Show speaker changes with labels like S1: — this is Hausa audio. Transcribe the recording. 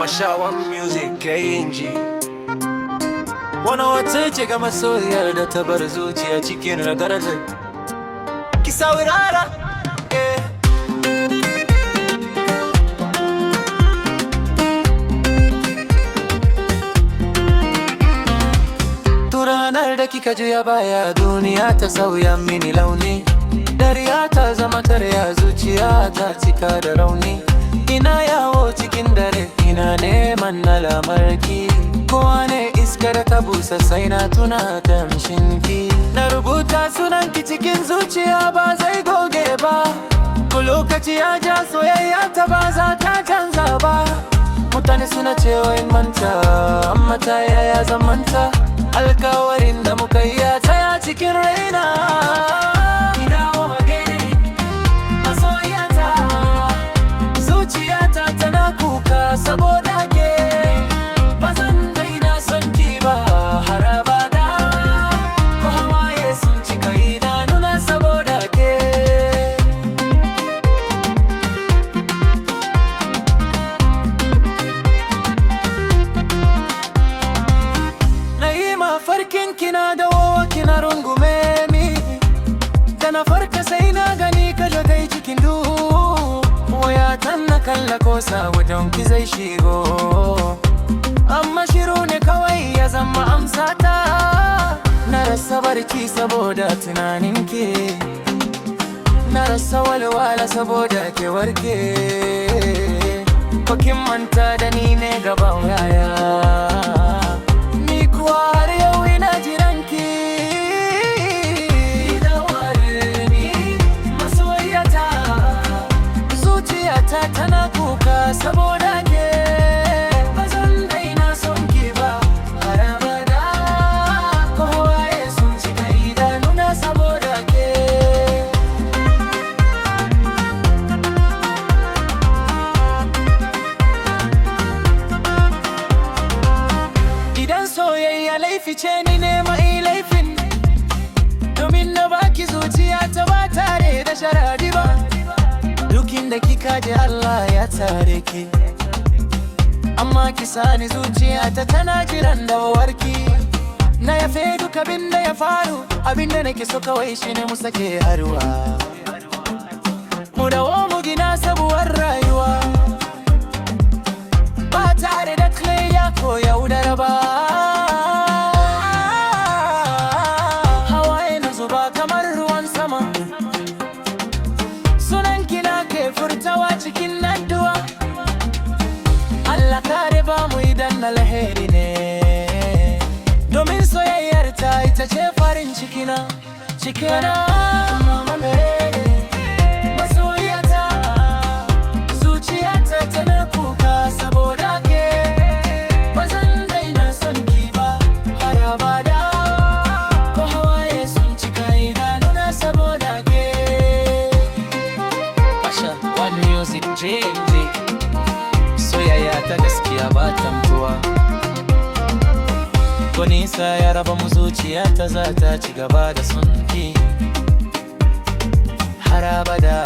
S1: Mashawan Music KNG.
S2: Wani wata ce ga masoyiyar da ta bar zuciya cikin ragaragar ki saurara, ranar da kika juya baya duniya ta sauya mini launi, dariya ta zama karya zuciya ta cika da rauni. Ina yawo cikin dare ina neman alamarki, kowa ne iskar ta busa sai na tuna tamshinki. Na rubuta sunanki cikin zuciya ba zai goge ba, ko lokaci ya ja soyayya ta ba za ta canza ba. Mutane suna cewa in manta, amma ta yaya zan manta? Alkawarin da muka yi ya tsaya cikin raina. Idawo magani masoyiyata, zuciyata tana kuka saboda ke. Ba zan daina son ki ba har abada, ko hawaye sun cika idanuna saboda ke. Farkin kina dawowa kina rungume ni, da na farka sai na gani ka kai cikin duhu. Wayatan na kalla kosa wajen ki zai shigo, amma shiru ne kawai ya zama amsata. Na rasa barci saboda tunaninki, na rasa walwala saboda ke warke. Ko kin manta da ni ne gaban yaya, ni kuwa har yau ina jiranki. Idaware ni masoyiyata, zuciyata tana kuka saboda ke. Ba zan daina son ki ba har abada, ko hawaye sun cika idanuna saboda ke. Idan soyayya laifi ce ni ne mai laifin, domin na baki zuciya ta ba tare da sharadi ba. Duk inda kika je Allah ya tare ki, amma ki sani zuciya ta tana jiran dawowarki. Na yafe duk abinda ya faru, abinda nake so kawai shine mu sake haruwa, mu dawo mu gina sabuwar rayuwa, ba tare da klayya ko yaudara ba. Hawaye na zuba kamar ruwan sama, sunan kina ke furtawa cikin addu'a. Allah kare ba mu idan alheri ne, domin soyayyar ta ita ce farin cikina. Masoyiyata, zuciyata tana kuka saboda ke. Ba zan daina son ki ba har abada, ko hawaye sun cika idanuna saboda ke. Mashawan Music KNG, soyayya ta gaskiya ba tamtuwa. Ko nisa ya raba mu zuciyata za ta ci gaba da son ki har abada.